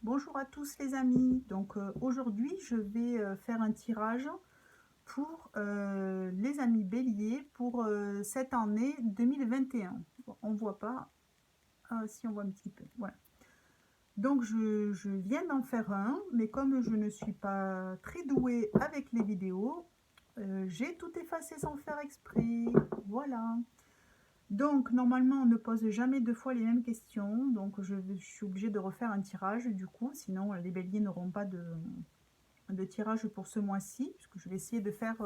Bonjour à tous les amis. Donc aujourd'hui je vais faire un tirage pour les amis béliers pour cette année 2021. Bon, on voit pas. Ah, si, on voit un petit peu, voilà. Donc je viens d'en faire un, mais comme je ne suis pas très douée avec les vidéos, j'ai tout effacé sans faire exprès. Voilà. Donc normalement on ne pose jamais deux fois les mêmes questions, donc je suis obligée de refaire un tirage du coup, sinon les béliers n'auront pas de tirage pour ce mois-ci, puisque je vais essayer de faire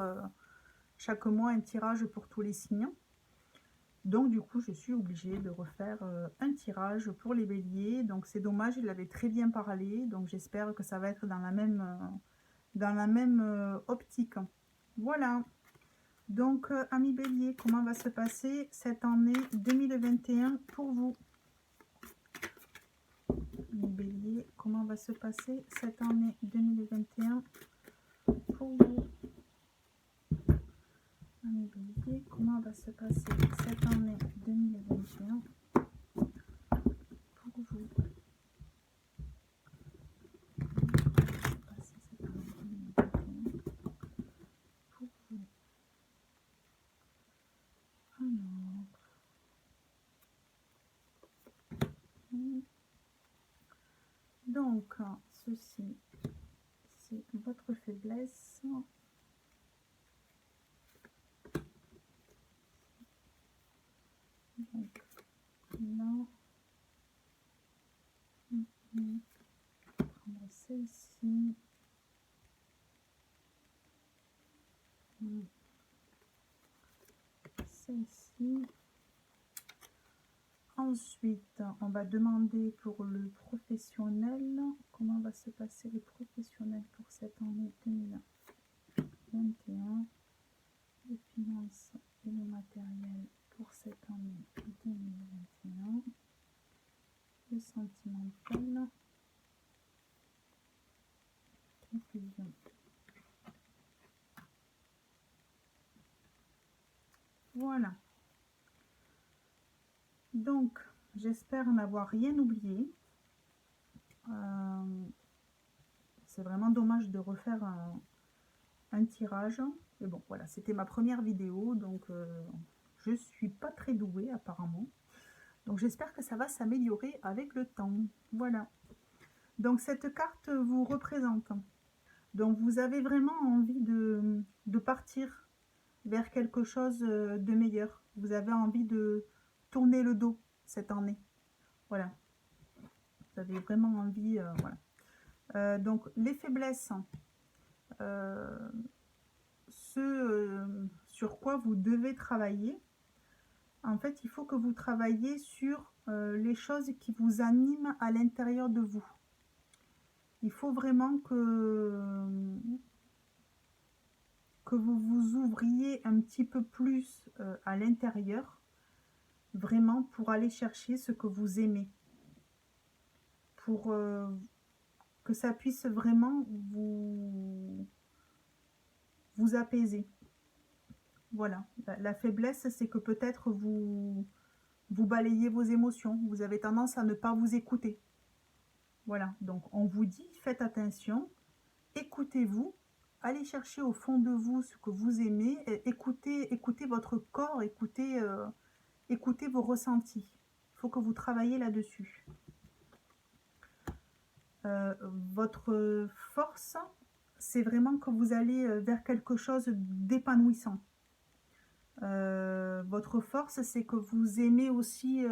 chaque mois un tirage pour tous les signes. Donc du coup je suis obligée de refaire un tirage pour les béliers. Donc c'est dommage, il avait très bien parlé, donc j'espère que ça va être dans la même optique. Voilà. Donc amis béliers, comment va se passer cette année 2021 pour vous? Amis béliers, comment va se passer cette année 2021 pour vous? Amis béliers, comment va se passer cette année 2021 pour vous? Donc, ceci, c'est votre faiblesse. Donc, là, prendre celle-ci. Celle-ci. Ensuite, on va demander pour le professionnel. Comment va se passer le professionnel pour cette année 2021? Les finances et le matériel pour cette année 2021. Le sentimental. Conclusion. Voilà. Donc, j'espère n'avoir rien oublié. C'est vraiment dommage de refaire un tirage. Mais bon, voilà, c'était ma première vidéo, donc je suis pas très douée apparemment. Donc j'espère que ça va s'améliorer avec le temps. Voilà. Donc cette carte vous représente. Donc vous avez vraiment envie de partir vers quelque chose de meilleur. Vous avez envie de tourner le dos cette année. Voilà. Vous avez vraiment envie, voilà. Donc les faiblesses, sur quoi vous devez travailler. En fait, il faut que vous travailliez sur les choses qui vous animent à l'intérieur de vous. Il faut vraiment que vous vous ouvriez un petit peu plus à l'intérieur, vraiment pour aller chercher ce que vous aimez, pour que ça puisse vraiment vous apaiser. Voilà, la faiblesse, c'est que peut-être vous balayez vos émotions, vous avez tendance à ne pas vous écouter. Voilà, donc on vous dit, faites attention, écoutez-vous, allez chercher au fond de vous ce que vous aimez, écoutez votre corps, écoutez vos ressentis. Il faut que vous travaillez là-dessus. Votre force, c'est vraiment que vous allez vers quelque chose d'épanouissant. Votre force, c'est que vous aimez aussi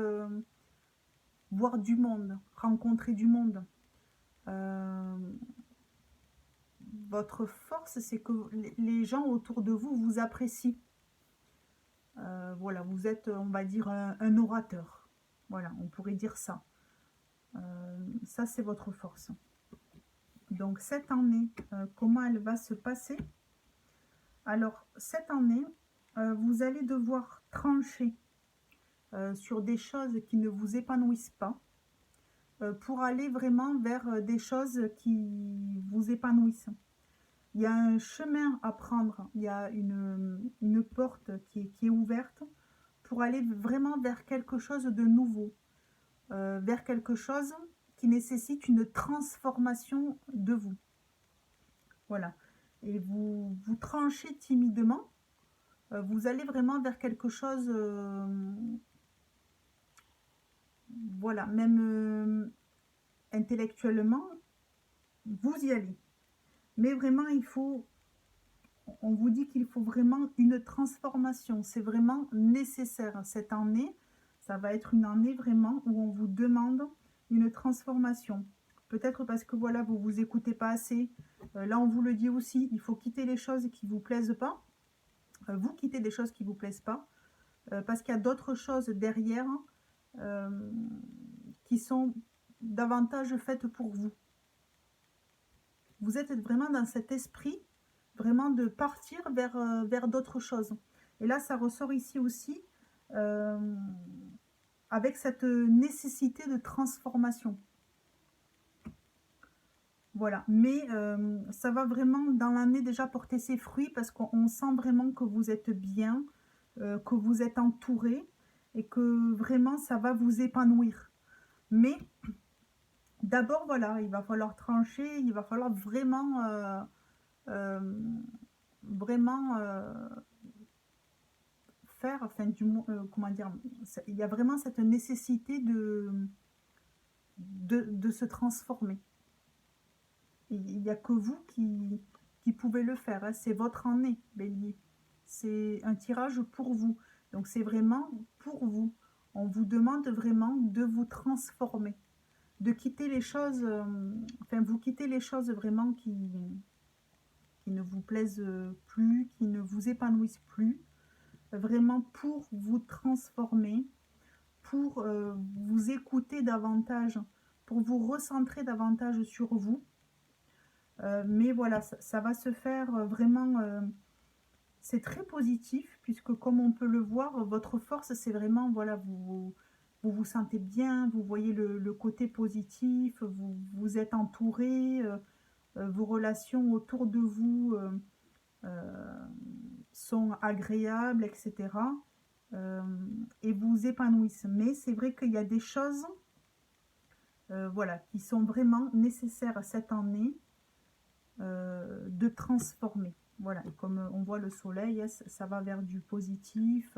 voir du monde, rencontrer du monde. Votre force, c'est que les gens autour de vous vous apprécient. Voilà, vous êtes, on va dire, un orateur. Voilà, on pourrait dire ça. Ça, c'est votre force. Donc, cette année, comment elle va se passer? Alors, cette année, vous allez devoir trancher sur des choses qui ne vous épanouissent pas pour aller vraiment vers des choses qui vous épanouissent. Il y a un chemin à prendre, il y a une porte qui est ouverte pour aller vraiment vers quelque chose de nouveau, vers quelque chose qui nécessite une transformation de vous. Voilà. Et vous tranchez timidement. Vous allez vraiment vers quelque chose, voilà, même intellectuellement, vous y allez. Mais vraiment, on vous dit qu'il faut vraiment une transformation. C'est vraiment nécessaire. Cette année, ça va être une année vraiment où on vous demande une transformation. Peut-être parce que voilà, vous vous écoutez pas assez. Là, on vous le dit aussi, il faut quitter les choses qui vous plaisent pas. Vous quittez des choses qui vous plaisent pas. Parce qu'il y a d'autres choses derrière euh, qui sont davantage faites pour vous. Vous êtes vraiment dans cet esprit, vraiment de partir vers d'autres choses. Et là, ça ressort ici aussi, avec cette nécessité de transformation. Voilà, mais ça va vraiment dans l'année déjà porter ses fruits parce qu'on sent vraiment que vous êtes bien, que vous êtes entouré et que vraiment ça va vous épanouir. Mais d'abord, voilà, il va falloir trancher, il va falloir vraiment, vraiment faire, enfin, comment dire, il y a vraiment cette nécessité de se transformer. Il n'y a que vous qui pouvez le faire, hein. C'est votre année, Bélier. C'est un tirage pour vous. Donc c'est vraiment pour vous. On vous demande vraiment de vous transformer, de quitter les choses, enfin vous quittez les choses vraiment qui ne vous plaisent plus, qui ne vous épanouissent plus, vraiment pour vous transformer, pour vous écouter davantage, pour vous recentrer davantage sur vous. Mais voilà, ça va se faire vraiment, c'est très positif, puisque comme on peut le voir, votre force, c'est vraiment, voilà, vous sentez bien, vous voyez le côté positif, vous êtes entouré, vos relations autour de vous sont agréables, etc. Et vous épanouissent. Mais c'est vrai qu'il y a des choses, voilà, qui sont vraiment nécessaires cette année, de transformer. Voilà, et comme on voit le soleil, ça va vers du positif,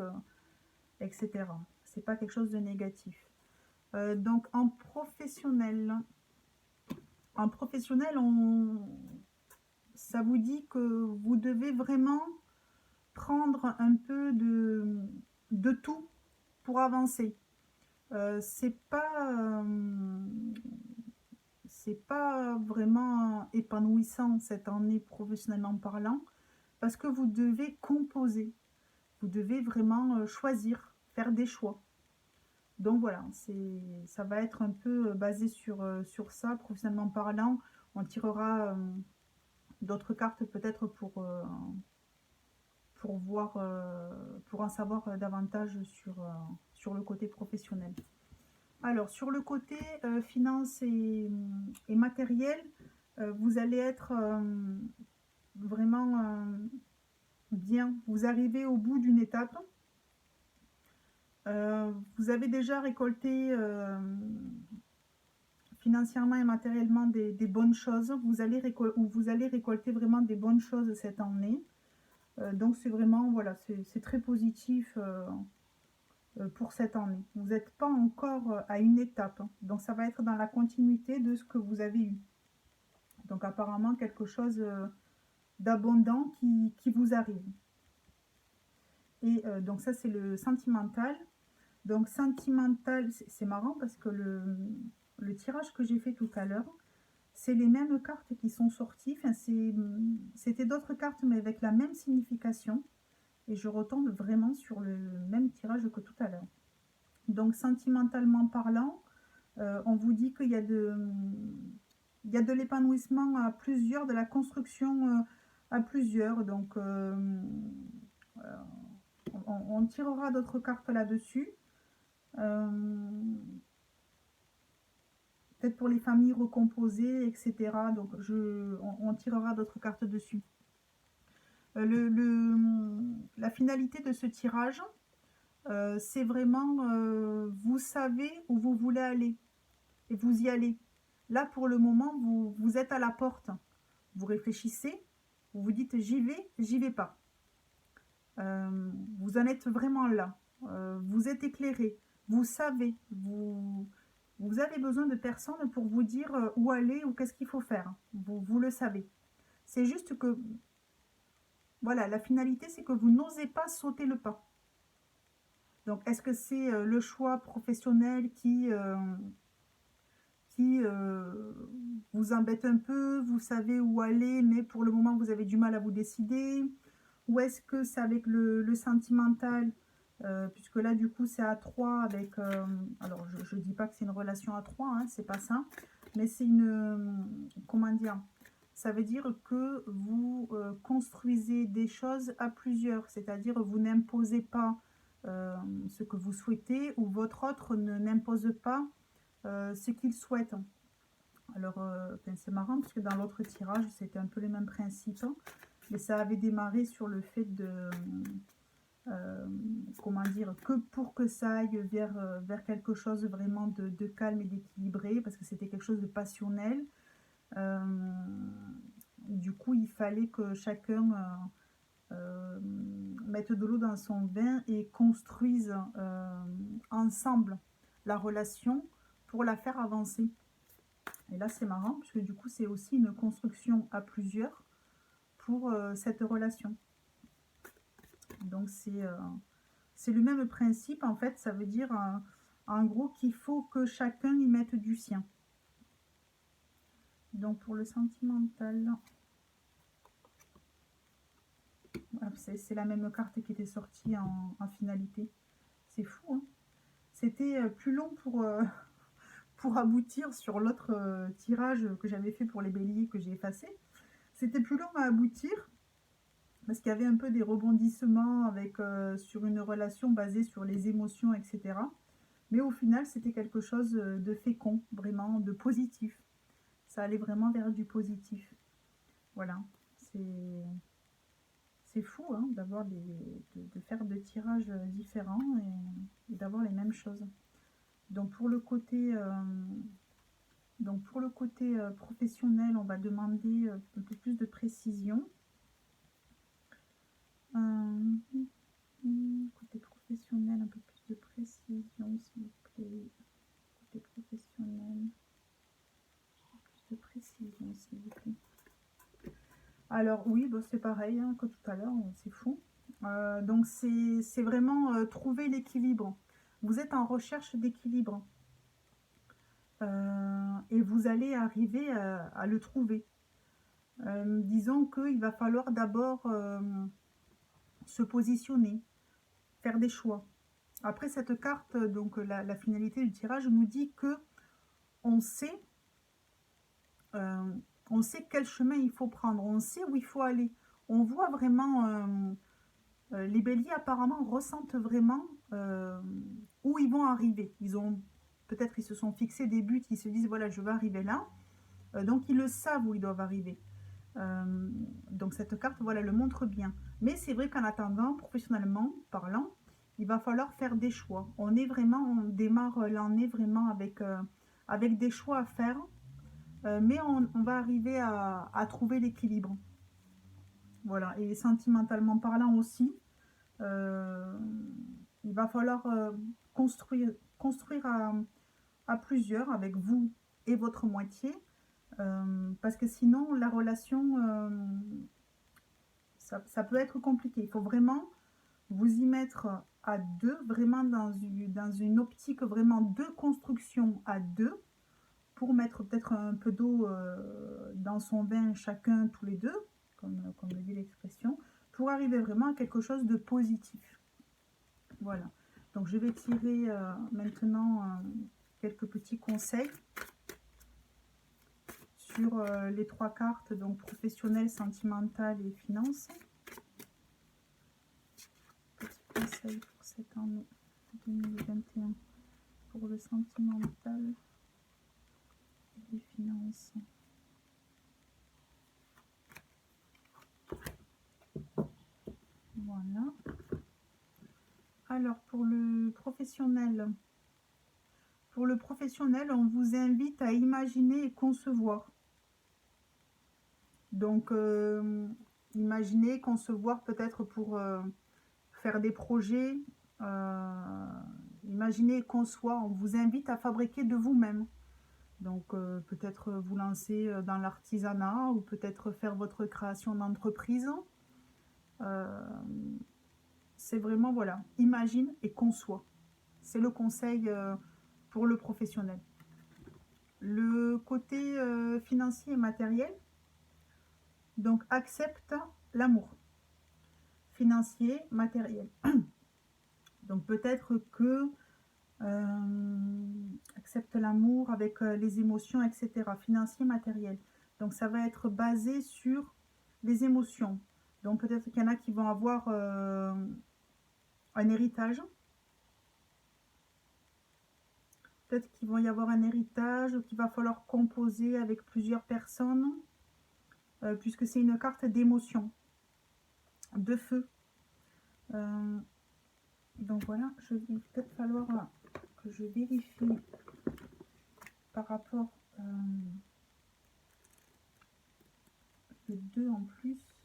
etc. C'est pas quelque chose de négatif. Donc en professionnel, ça vous dit que vous devez vraiment prendre un peu de tout pour avancer. C'est pas vraiment épanouissant cette année professionnellement parlant, parce que vous devez composer, vous devez vraiment choisir, faire des choix. Donc voilà, ça va être un peu basé sur ça, professionnellement parlant. On tirera d'autres cartes peut-être pour voir, pour en savoir davantage sur le côté professionnel. Alors, sur le côté finance et matériel, vous allez être vraiment bien. Vous arrivez au bout d'une étape. Vous avez déjà récolté financièrement et matériellement des bonnes choses. Vous allez récolter vraiment des bonnes choses cette année. Donc, c'est vraiment, voilà, c'est très positif. Pour cette année. Vous n'êtes pas encore à une étape, hein. Donc ça va être dans la continuité de ce que vous avez eu. Donc apparemment quelque chose d'abondant qui vous arrive. Et donc ça c'est le sentimental. Donc sentimental, c'est marrant parce que le tirage que j'ai fait tout à l'heure, c'est les mêmes cartes qui sont sorties. Enfin, c'était d'autres cartes mais avec la même signification. Et je retombe vraiment sur le même tirage que tout à l'heure. Donc sentimentalement parlant, on vous dit qu'il y a de l'épanouissement à plusieurs, de la construction à plusieurs. Donc on tirera d'autres cartes là-dessus. Peut-être pour les familles recomposées, etc. Donc on tirera d'autres cartes dessus. La finalité de ce tirage, c'est vraiment, vous savez où vous voulez aller et vous y allez. Là, pour le moment, vous êtes à la porte. Vous réfléchissez, vous vous dites j'y vais pas. Vous en êtes vraiment là. Vous êtes éclairé. Vous savez. Vous avez besoin de personne pour vous dire où aller ou qu'est-ce qu'il faut faire. Vous le savez. C'est juste que, voilà, la finalité, c'est que vous n'osez pas sauter le pas. Donc, est-ce que c'est le choix professionnel qui vous embête un peu, vous savez où aller, mais pour le moment, vous avez du mal à vous décider? Ou est-ce que c'est avec le sentimental, puisque là, du coup, c'est à 3 avec... alors, je ne dis pas que c'est une relation à 3, hein, c'est pas ça, mais c'est une... comment dire? Ça veut dire que vous construisez des choses à plusieurs, c'est-à-dire vous n'imposez pas ce que vous souhaitez, ou votre autre n'impose pas ce qu'il souhaite. Alors, c'est marrant, parce que dans l'autre tirage, c'était un peu les mêmes principes, hein, mais ça avait démarré sur le fait de... comment dire, que pour que ça aille vers quelque chose vraiment de calme et d'équilibré, parce que c'était quelque chose de passionnel. Du coup, il fallait que chacun mette de l'eau dans son vin et construise ensemble la relation pour la faire avancer. Et là, c'est marrant, parce que du coup, c'est aussi une construction à plusieurs pour cette relation. Donc, c'est le même principe, en fait. Ça veut dire, en gros, qu'il faut que chacun y mette du sien. Donc, pour le sentimental, c'est la même carte qui était sortie en finalité. C'est fou, hein. C'était plus long pour aboutir sur l'autre tirage que j'avais fait pour les béliers que j'ai effacé. C'était plus long à aboutir parce qu'il y avait un peu des rebondissements avec, sur une relation basée sur les émotions, etc. Mais au final, c'était quelque chose de fécond, vraiment de positif. Ça allait vraiment vers du positif. Voilà, c'est fou hein, de faire deux tirages différents et d'avoir les mêmes choses. Donc pour le côté, professionnel, on va demander un peu plus de précision. Côté professionnel, un peu plus de précision, s'il vous plaît. Côté professionnel, plus de précision, s'il vous plaît. Alors oui, bah, c'est pareil hein, que tout à l'heure, c'est fou. Donc c'est vraiment trouver l'équilibre. Vous êtes en recherche d'équilibre. Et vous allez arriver à le trouver. Disons qu'il va falloir d'abord se positionner, faire des choix. Après cette carte, donc la finalité du tirage nous dit que on sait quel chemin il faut prendre, on sait où il faut aller. On voit vraiment, les béliers apparemment ressentent vraiment où ils vont arriver. Peut-être ils se sont fixés des buts, ils se disent voilà je vais arriver là. Donc ils le savent où ils doivent arriver. Donc cette carte voilà le montre bien. Mais c'est vrai qu'en attendant, professionnellement parlant, il va falloir faire des choix. On démarre l'année vraiment avec des choix à faire. Mais on va arriver à trouver l'équilibre. Voilà, et sentimentalement parlant aussi, il va falloir construire à plusieurs avec vous et votre moitié, parce que sinon la relation, ça peut être compliqué. Il faut vraiment vous y mettre à deux, vraiment dans une optique vraiment de construction à deux, pour mettre peut-être un peu d'eau dans son vin chacun tous les deux, comme le dit l'expression, pour arriver vraiment à quelque chose de positif. Voilà. Donc je vais tirer maintenant quelques petits conseils sur les trois cartes, donc professionnel, sentimental et finance. Petit conseil pour cette année 2021 pour le sentimental et les finances. Voilà. Alors pour le professionnel, Pour le professionnel, on vous invite à imaginer et concevoir. Donc, imaginez, concevoir peut-être pour faire des projets. Imaginez et concevoir, on vous invite à fabriquer de vous-même. Donc, peut-être vous lancer dans l'artisanat ou peut-être faire votre création d'entreprise. C'est vraiment, voilà, imagine et conçois. C'est le conseil pour le professionnel. Le côté financier et matériel, donc accepte l'amour. Financier, matériel. Donc peut-être que accepte l'amour avec les émotions, etc. Financier, matériel. Donc ça va être basé sur les émotions. Donc peut-être qu'il y en a qui vont avoir un héritage. Peut-être qu'il va y avoir un héritage, qu'il va falloir composer avec plusieurs personnes, puisque c'est une carte d'émotion, de feu. Donc voilà, il va peut-être falloir que je vérifie par rapport le 2 en plus.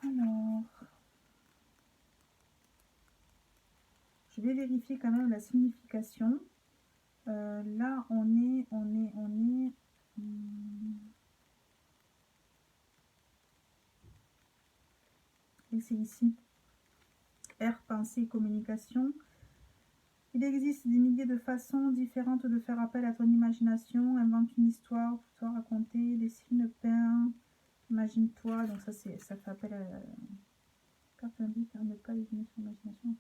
Alors, je vais vérifier quand même la signification. Là, on est. Et c'est ici. R, pensée, communication. Il existe des milliers de façons différentes de faire appel à ton imagination. Invente une histoire pour toi raconter, dessine, peins, imagine-toi. Donc ça fait appel à la carte indique à ne pas éliminer son imagination.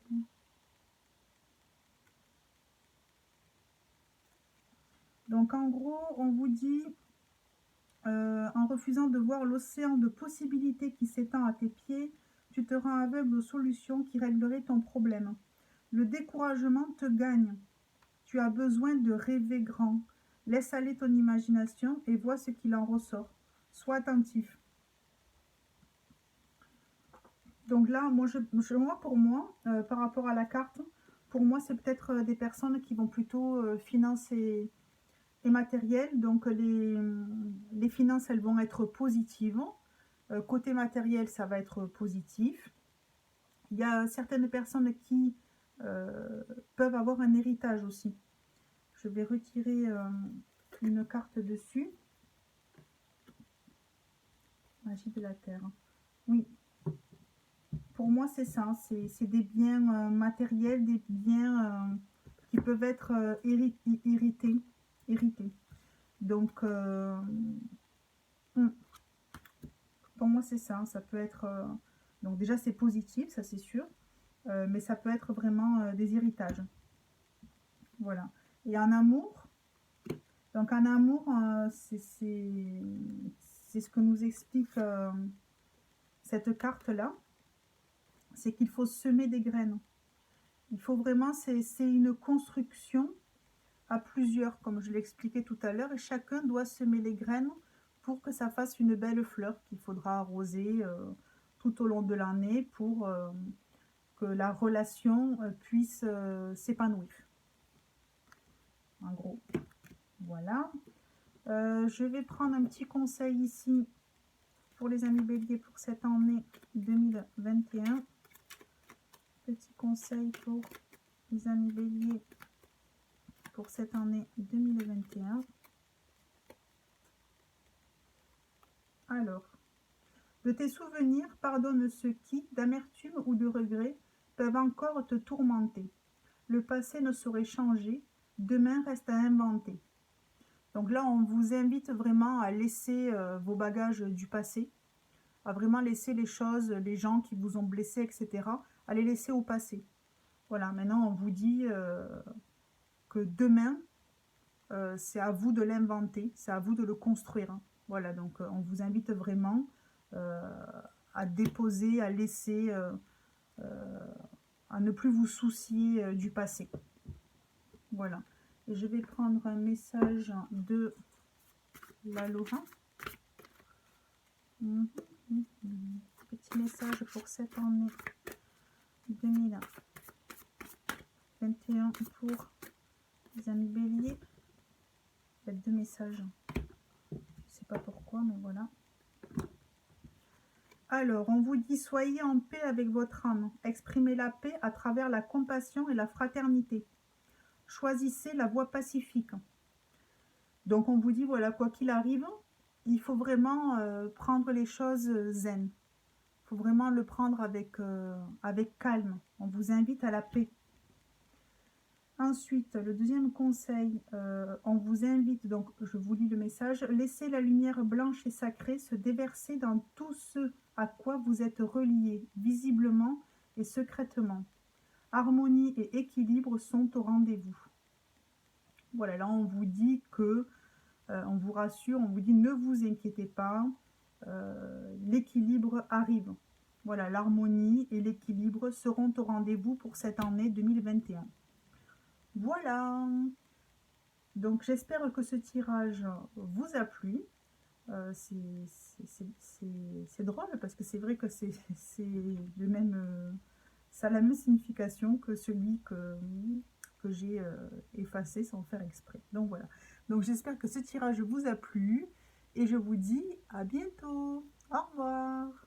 Donc en gros, on vous dit, en refusant de voir l'océan de possibilités qui s'étend à tes pieds, tu te rends aveugle aux solutions qui régleraient ton problème. Le découragement te gagne. Tu as besoin de rêver grand. Laisse aller ton imagination et vois ce qu'il en ressort. Sois attentif. Donc là, pour moi, par rapport à la carte, pour moi, c'est peut-être des personnes qui vont plutôt financer et matériel. Donc les finances, elles vont être positives. Côté matériel, ça va être positif. Il y a certaines personnes qui peuvent avoir un héritage aussi. Je vais retirer une carte dessus. Magie de la terre. Oui. Pour moi, c'est ça. C'est des biens matériels, des biens qui peuvent être hérités. Donc, pour moi, c'est ça. Ça peut être... donc déjà, c'est positif, ça c'est sûr. Mais ça peut être vraiment des héritages. Voilà. Et en amour, donc en amour, c'est ce que nous explique cette carte-là. C'est qu'il faut semer des graines. Il faut vraiment, c'est une construction à plusieurs, comme je l'expliquais tout à l'heure, et chacun doit semer les graines pour que ça fasse une belle fleur qu'il faudra arroser tout au long de l'année pour que la relation puisse s'épanouir. En gros, voilà. Je vais prendre un petit conseil ici pour les amis béliers pour cette année 2021. Petit conseil pour les amis béliers pour cette année 2021. Alors, de tes souvenirs, pardonne ceux qui, d'amertume ou de regret, peuvent encore te tourmenter. Le passé ne saurait changer, demain reste à inventer. Donc là, on vous invite vraiment à laisser vos bagages du passé, à vraiment laisser les choses, les gens qui vous ont blessé, etc., à les laisser au passé. Voilà, maintenant on vous dit que demain, c'est à vous de l'inventer, c'est à vous de le construire. Voilà, donc on vous invite vraiment à déposer, à laisser, à ne plus vous soucier du passé. Voilà. Et je vais prendre un message de la Laura. Petit message pour cette année 2021 pour les amis béliers. Il y a 2 messages. Je ne sais pas pourquoi, mais voilà. Alors, on vous dit, soyez en paix avec votre âme. Exprimez la paix à travers la compassion et la fraternité. Choisissez la voie pacifique. Donc, on vous dit, voilà, quoi qu'il arrive, il faut vraiment prendre les choses zen. Il faut vraiment le prendre avec calme. On vous invite à la paix. Ensuite, le deuxième conseil, on vous invite, donc je vous lis le message, laissez la lumière blanche et sacrée se déverser dans tout ce à quoi vous êtes reliés, visiblement et secrètement. Harmonie et équilibre sont au rendez-vous. Voilà, là on vous dit que, on vous rassure, on vous dit ne vous inquiétez pas, l'équilibre arrive. Voilà, l'harmonie et l'équilibre seront au rendez-vous pour cette année 2021. Voilà, donc j'espère que ce tirage vous a plu. C'est drôle parce que c'est vrai que c'est le même, ça a la même signification que celui que j'ai effacé sans faire exprès. Donc voilà, donc j'espère que ce tirage vous a plu et je vous dis à bientôt. Au revoir.